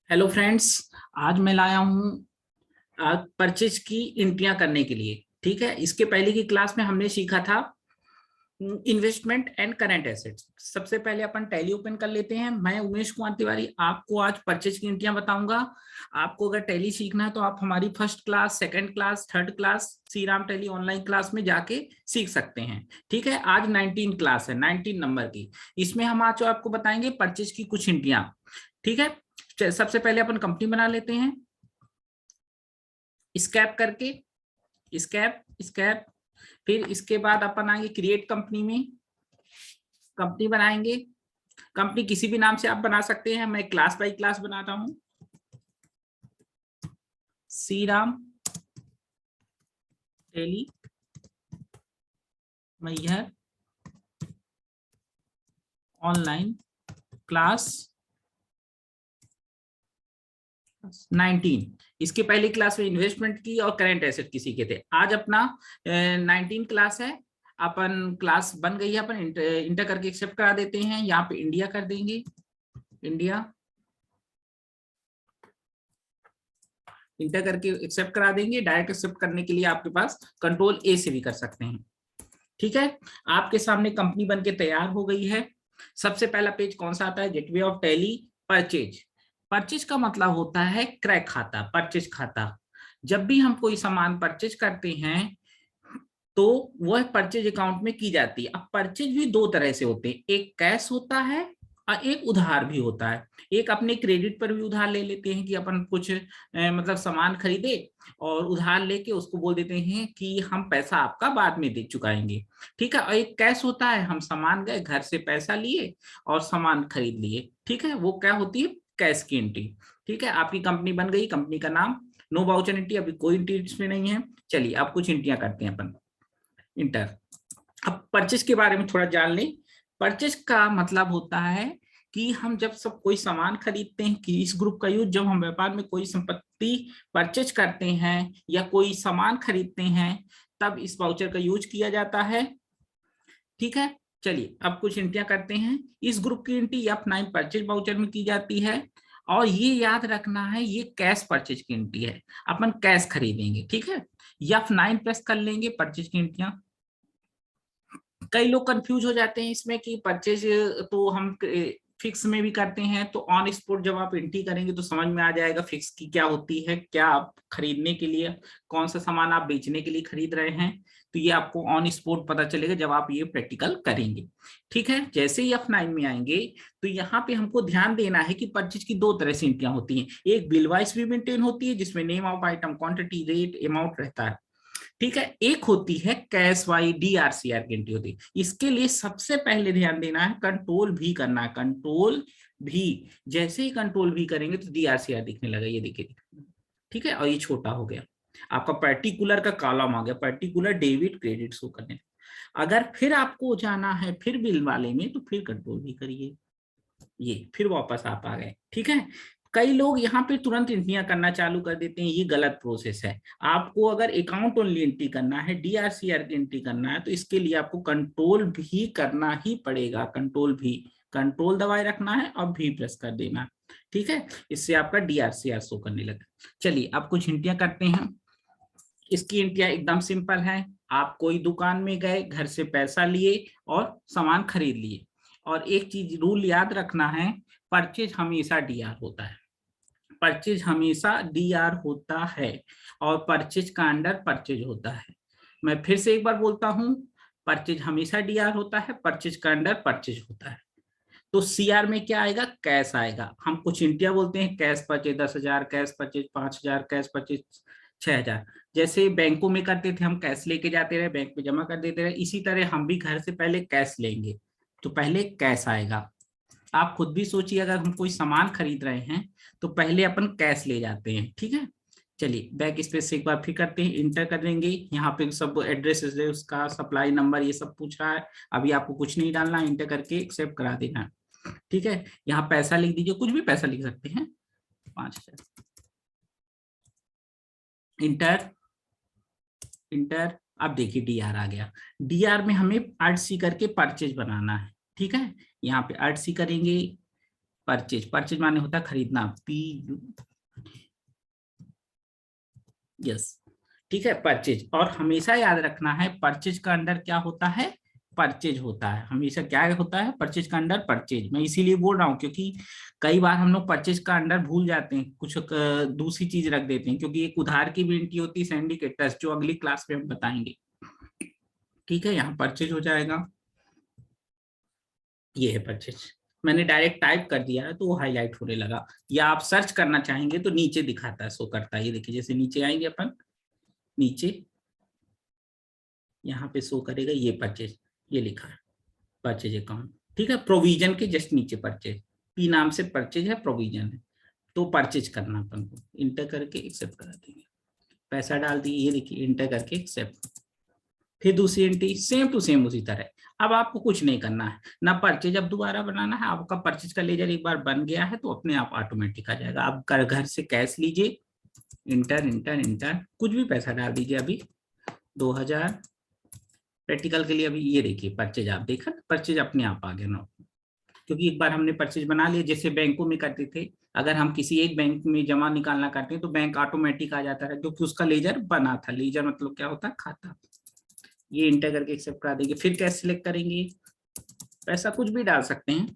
Hello friends. आज मैं लाया हूँ परचेज की एंट्रियां करने के लिए। ठीक है, इसके पहले की क्लास में हमने सीखा था इन्वेस्टमेंट एंड करंट एसेट्स। सबसे पहले अपन टैली ओपन कर लेते हैं। मैं उमेश कुमार तिवारी आपको आज परचेज की एंट्रियां बताऊंगा। आपको अगर टैली सीखना है तो आप हमारी first class, second class, third class Shri Ram tally online class में जाके सीख सकते हैं। ठीक है, आज 19 क्लास है, 19 नंबर की। इसमें हम आज आपको बताएंगे परचेज की कुछ एंट्रियां। ठीक है, सबसे पहले अपन कंपनी बना लेते हैं स्कैप करके। स्कैप स्कैप फिर इसके बाद अपन आएंगे क्रिएट कंपनी में। कंपनी बनाएंगे। कंपनी किसी भी नाम से आप बना सकते हैं, मैं क्लास बाय क्लास बनाता हूं। श्री राम टेली मैहर ऑनलाइन क्लास 19। इसके पहली क्लास में इन्वेस्टमेंट की और करंट एसेट की सीखे थे। आज अपना 19 क्लास है। अपन क्लास बन गई है, अपन इंटर करके एक्सेप्ट करा देते हैं। यहाँ पे इंडिया कर देंगे, इंडिया इंटर करके एक्सेप्ट करा देंगे। डायरेक्ट एक्सेप्ट करने के लिए आपके पास कंट्रोल ए से भी कर सकते हैं। ठीक है, आपके सामने कंपनी बन के तैयार हो गई है। सबसे पहला पेज कौन सा आता है? Gateway of tally purchase. Purchase का मतलब होता है क्रय खाता, परचेज खाता। जब भी हम कोई सामान परचेज करते हैं तो वह परचेज अकाउंट में की जाती है। अब परचेज भी दो तरह से होते हैं, एक कैश होता है और एक उधार भी होता है। एक अपने क्रेडिट पर भी उधार ले लेते हैं कि अपन कुछ मतलब सामान खरीदे और उधार लेके उसको बोल देते हैं कि हम पैसा आपका बाद में दे चुकाएंगे। ठीक है, और एक कैश होता है, हम सामान गए, घर से पैसा लिए और सामान खरीद लिए। ठीक है, वो क्या होती है? कैश की एंट्री। ठीक है, आपकी कंपनी बन गई। कंपनी का नाम, नो वाउचर एंट्री, अभी कोई एंट्री इसमें नहीं है। चलिए अब कुछ एंट्रियां करते हैं अपन। इंटर। अब परचेज के बारे में थोड़ा जान लें। परचेज का मतलब होता है कि हम जब सब कोई सामान खरीदते हैं कि इस ग्रुप का यूज, जब हम व्यापार में कोई संपत्ति परचेज करते हैं या कोई सामान खरीदते हैं तब इस वाउचर का यूज किया जाता है। ठीक है, चलिए अब कुछ एंट्रियां करते हैं। इस ग्रुप की एंट्री F9 परचेज वाउचर में की जाती है। और ये याद रखना है, ये कैश परचेज की एंट्री है, अपन कैश खरीदेंगे। ठीक है, F9 प्रेस कर लेंगे, परचेज की एंट्रियां। कई लोग कंफ्यूज हो जाते हैं इसमें कि परचेज तो हम फिक्स में भी करते हैं, तो ऑन स्पॉट जब आप एंट्री करेंगे तो समझ में आ जाएगा फिक्स की क्या होती है, क्या आप खरीदने के लिए, कौन सा सामान आप बेचने के लिए खरीद रहे हैं। तो ये आपको ऑन स्पॉट पता चलेगा जब आप ये प्रैक्टिकल करेंगे। ठीक है, जैसे ही F9 में आएंगे तो यहाँ पे हमको ध्यान देना है कि परचेज की दो तरह से एंट्रियां होती हैं। एक बिल वाइज भी मेंटेन होती है जिसमें name of item, quantity, rate, amount रहता है। ठीक है, एक होती है कैश वाई DRCR की एंट्री होती है। इसके लिए सबसे पहले ध्यान देना है, कंट्रोल भी करना है, कंट्रोल भी। जैसे ही कंट्रोल भी करेंगे तो DRCR दिखने लगा, ये देखिए। ठीक है, और ये छोटा हो गया, आपका पर्टिकुलर का कॉलम आ गया, पर्टिकुलर डेबिट क्रेडिट शो करने। अगर फिर आपको जाना है फिर बिल वाले में तो फिर कंट्रोल भी करिए, ये फिर वापस आप आ गए। ठीक है, कई लोग यहाँ पे तुरंत एंट्रियां करना चालू कर देते हैं, ये गलत प्रोसेस है। आपको अगर अकाउंट ओनली एंट्री करना है, DRCR की एंट्री करना है, तो इसके लिए आपको कंट्रोल भी करना ही पड़ेगा। कंट्रोल भी, कंट्रोल दबाए रखना है और भी प्रेस कर देना है। ठीक है, इससे आपका DRCR शो करने लगा। चलिए अब कुछ एंट्रियां करते हैं। इसकी एंट्रियां एकदम सिंपल है। आप कोई दुकान में गए, घर से पैसा लिए और सामान खरीद लिए। और एक चीज रूल याद रखना है, परचेज हमेशा DR होता है। परचेज हमेशा DR होता है और परचेज का अंडर परचेज होता है। मैं फिर से एक बार बोलता हूं, परचेज हमेशा DR होता है, परचेज का अंडर परचेज होता है। तो CR में क्या आएगा? कैश आएगा। हम कुछ इंडिया बोलते हैं, cash purchase 10,000, cash purchase 5,000, cash purchase 6,000। जैसे बैंकों में करते थे, हम कैश लेके जाते रहे, बैंक में जमा कर देते रहे, इसी तरह हम भी घर से पहले कैश लेंगे तो पहले कैश आएगा। आप खुद भी सोचिए, अगर हम कोई सामान खरीद रहे हैं तो पहले अपन कैश ले जाते हैं। ठीक है, चलिए बैक स्पेस से एक बार फिर करते हैं, इंटर कर देंगे। यहाँ पे सब एड्रेस है उसका, सप्लाई नंबर, ये सब पूछ रहा है। अभी आपको कुछ नहीं डालना, इंटर करके एक्सेप्ट करा देना है। ठीक है, यहाँ पैसा लिख दीजिए, कुछ भी पैसा लिख सकते हैं, 5,000। Inter, inter. अब देखिए DR आ गया। DR में हमें ART-C करके परचेज बनाना है। ठीक है, यहाँ पे ART-C करेंगे, परचेज, परचेज माने होता है खरीदना, पी यस, ठीक है, परचेज। और हमेशा याद रखना है परचेज का अंडर क्या होता है, परचेज होता है, हमेशा क्या होता है, परचेज का अंडर परचेज। मैं इसीलिए बोल रहा हूँ क्योंकि कई बार हम लोग परचेज का अंडर भूल जाते हैं, कुछ दूसरी चीज रख देते हैं, क्योंकि एक उधार की भी एंट्री होती है सिंडिकेटर्स, जो अगली क्लास में हम बताएंगे। ठीक है, यहाँ परचेज हो जाएगा, ये है परचेज। मैंने डायरेक्ट टाइप कर दिया है तो वो हाईलाइट होने लगा, या आप सर्च करना चाहेंगे तो नीचे दिखाता है, शो करता है, ये देखिए जैसे नीचे आएंगे अपन, नीचे यहाँ पे शो करेगा ये परचेज, ये लिखा है परचेज अकाउंट। ठीक है, प्रोविजन के जस्ट नीचे परचेज, पी नाम से परचेज है, प्रोविजन है, तो परचेज करना अपन को, इंटर करके एक्सेप्ट करा देंगे, पैसा डाल दिए, ये देखिए इंटर करके एक्सेप्ट। फिर दूसरी एंट्री सेम टू सेम उसी तरह। अब आपको कुछ नहीं करना है ना, परचेज अब दोबारा बनाना है, आपका परचेज का लेजर एक बार बन गया है तो अपने आप ऑटोमेटिक आ जाएगा। आप घर से कैश लीजिए, इंटर इंटर इंटर, कुछ भी पैसा डाल दीजिए, अभी 2000 प्रैक्टिकल के लिए। अभी ये देखिए परचेज, आप देखा परचेज अपने आप आ गया ना, क्योंकि एक बार हमने परचेज बना लिया, जैसे बैंकों में करते थे, अगर हम किसी एक बैंक में जमा निकालना करते हैं तो बैंक ऑटोमेटिक आ जाता है, क्योंकि उसका लेजर बना था। लेजर मतलब क्या होता है, खाता। ये इंटर करके एक्सेप्ट करा देंगे, फिर कैश सिलेक्ट करेंगे, पैसा कुछ भी डाल सकते हैं,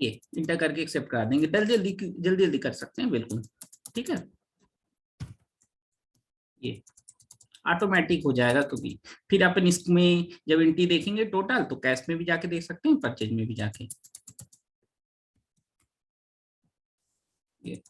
ये इंटर करके एक्सेप्ट करा देंगे, जल्दी जल्दी कर सकते हैं बिल्कुल। ठीक है, ये ऑटोमेटिक हो जाएगा, क्योंकि फिर अपन इसमें जब एंट्री देखेंगे टोटल, तो कैश में भी जाके देख सकते हैं, परचेज में भी जाके। ये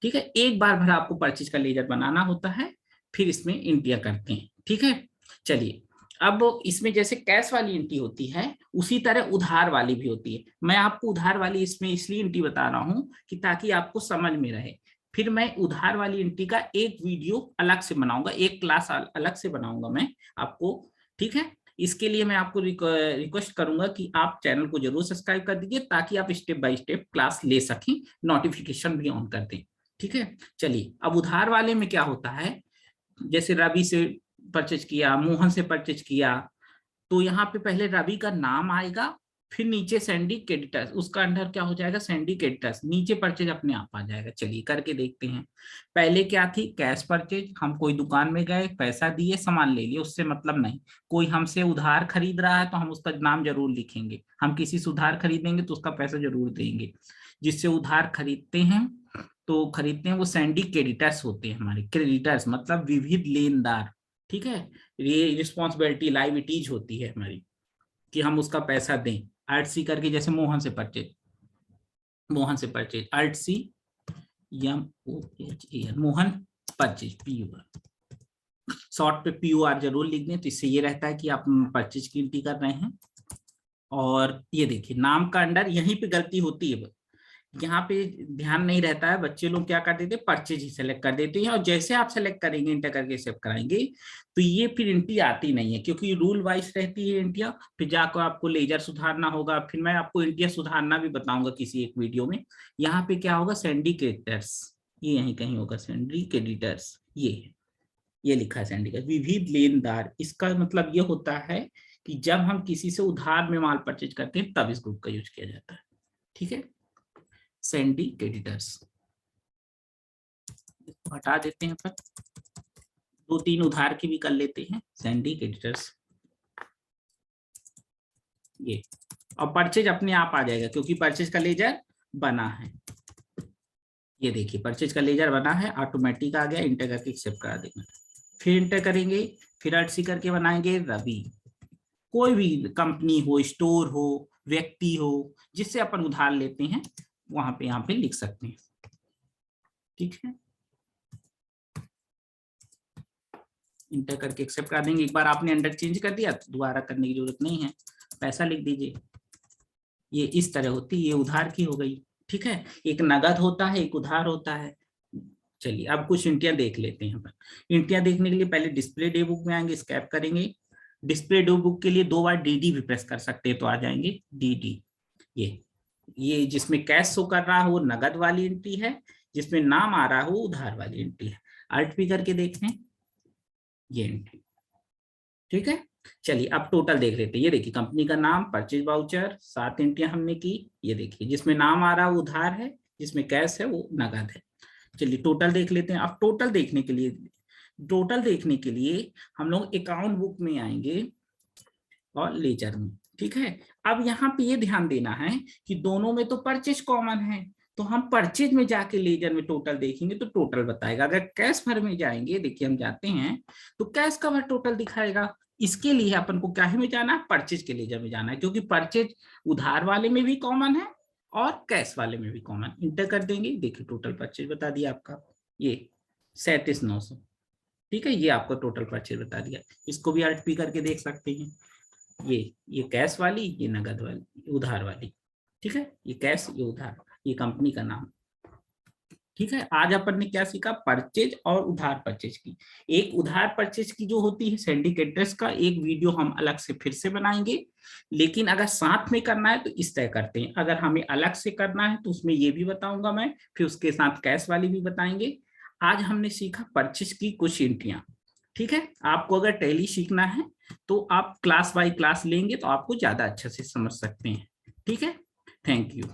ठीक है, एक बार भर आपको परचेज का लेजर बनाना होता है, फिर इसमें एंट्रियां करते हैं। ठीक है, चलिए, अब इसमें जैसे कैश वाली एंट्री होती है, उसी तरह उधार वाली भी होती है। मैं आपको उधार वाली इसमें इसलिए एंट्री बता रहा हूं कि ताकि आपको समझ में रहे। फिर मैं उधार वाली एंट्री का एक वीडियो अलग से बनाऊंगा, एक क्लास अलग से बनाऊंगा मैं आपको। ठीक है, इसके लिए मैं आपको रिक्वेस्ट करूंगा कि आप चैनल को जरूर सब्सक्राइब कर दीजिए, ताकि आप स्टेप बाय स्टेप क्लास ले सकें, नोटिफिकेशन भी ऑन कर दें। ठीक है, चलिए, अब उधार वाले में क्या होता है, जैसे रवि से परचेज किया, मोहन से परचेज किया, तो यहाँ पे पहले रवि का नाम आएगा, फिर नीचे सैंडी क्रेडिटर्स, उसका अंडर क्या हो जाएगा, सैंडी क्रेडिटर्स, नीचे परचेज अपने आप आ जाएगा। चलिए करके देखते हैं। पहले क्या थी, कैश परचेज, हम कोई दुकान में गए, पैसा दिए, सामान ले लिए, उससे मतलब नहीं। कोई हमसे उधार खरीद रहा है तो हम उसका नाम जरूर लिखेंगे, हम किसी से उधार खरीदेंगे तो उसका पैसा जरूर देंगे। जिससे उधार खरीदते हैं वो सैंडी क्रेडिटर्स होते हैं हमारे, क्रेडिटर्स मतलब विविध लेनदार। ठीक है, ये रिस्पॉन्सिबिलिटी लाइबिलिटीज होती है हमारी कि हम उसका पैसा दें। आर्ट सी करके, जैसे मोहन से परचेज आर्ट सी MOHAN, Mohan purchase PUR, short पे PUR जरूर लिख दें, तो इससे ये रहता है कि आप परचेज की एंट्री कर रहे हैं। और ये देखिए नाम का अंडर, यहीं पे गलती होती है, यहाँ पे ध्यान नहीं रहता है, बच्चे लोग क्या कर देते हैं, परचेज ही सेलेक्ट कर देते हैं, और जैसे आप सेलेक्ट करेंगे, इंटर करके सेव कराएंगे, तो ये फिर एंट्री आती नहीं है, क्योंकि रूल वाइज रहती है एंट्रियां। फिर जाकर आपको लेजर सुधारना होगा, फिर मैं आपको एंट्रियां सुधारना भी बताऊंगा किसी एक वीडियो में। यहाँ पे क्या होगा, सैंडी क्रेडिटर्स, ये यहीं कहीं होगा, सैंडी क्रेडिटर्स, ये लिखा है सैंडी का विविध लेनदार। इसका मतलब ये होता है कि जब हम किसी से उधार में माल परचेज करते हैं तब इस ग्रुप का यूज किया जाता है। ठीक है, सैंडी क्रेडिटर्स हटा देते हैं, पर 2-3 उधार की भी कर लेते हैं, सैंडी क्रेडिटर्स, ये। और परचेज अपने आप आ जाएगा, क्योंकि परचेज का लेजर बना है। ये देखिए परचेज का लेजर बना है, ऑटोमेटिक आ गया, इंटर करके एक्सेप्ट करा देंगे, फिर इंटर करेंगे, फिर अर्सी करके बनाएंगे रवि। कोई भी कंपनी हो, स्टोर हो, व्यक्ति हो, जिससे अपन उधार लेते हैं, वहां पे यहाँ पे लिख सकते हैं। ठीक है, इंटर करके एक्सेप्ट कर देंगे। एक बार आपने अंडर चेंज कर दिया तो दोबारा करने की जरूरत नहीं है, पैसा लिख दीजिए। ये इस तरह होती है, ये उधार की हो गई। ठीक है, एक नगद होता है, एक उधार होता है। चलिए अब कुछ इंटियां देख लेते हैं। इंटियां देखने के लिए पहले डिस्प्ले डे बुक में आएंगे, स्कैप करेंगे। डिस्प्ले डे बुक के लिए 2 बार DD भी प्रेस कर सकते हैं, तो आ जाएंगे DD। ये जिसमें कैश शो कर रहा है वो नगद वाली एंट्री है, जिसमें नाम आ रहा है वो उधार वाली एंट्री है। आर्ट भी करके देख लें, ये एंट्री। ठीक है, चलिए अब टोटल देख लेते हैं। ये देखिए कंपनी का नाम, परचेज वाउचर, 7 एंट्रियां हमने की। ये देखिए जिसमें नाम आ रहा है वो उधार है, जिसमें कैश है वो नगद है। चलिए टोटल देख लेते हैं। अब टोटल देखने के लिए हम लोग अकाउंट बुक में आएंगे और लेजर में। ठीक है, अब यहाँ पे ये ध्यान देना है कि दोनों में तो परचेज कॉमन है, तो हम परचेज में जाके लेजर में टोटल देखेंगे तो टोटल बताएगा। अगर कैश भर में जाएंगे, देखिए हम जाते हैं तो कैश का भर टोटल दिखाएगा। इसके लिए अपन को क्या में जाना है, परचेज के लेजर में जाना है, क्योंकि परचेज उधार वाले में भी कॉमन है और कैश वाले में भी कॉमन। इंटर कर देंगे, देखिए टोटल परचेज बता दिया आपका, ये 37,900। ठीक है, ये आपको टोटल परचेज बता दिया। इसको भी आरटीपी करके देख सकते हैं। ये कैश वाली, ये नगद वाली, उधार वाली। ठीक है, ये कैश, ये उधार, ये कंपनी का नाम। ठीक है, आज अपन ने क्या सीखा, परचेज और उधार परचेज की। एक उधार परचेज की जो होती है सिंडिकेटर्स का एक वीडियो हम अलग से फिर से बनाएंगे, लेकिन अगर साथ में करना है तो इस तरह करते हैं। अगर हमें अलग से करना है तो उसमें ये भी बताऊंगा मैं, फिर उसके साथ कैश वाली भी बताएंगे। आज हमने सीखा परचेज की कुछ एंट्रियां। ठीक है, आपको अगर टैली सीखना है तो आप क्लास बाय क्लास लेंगे तो आपको ज्यादा अच्छे से समझ सकते हैं। ठीक है, थैंक यू।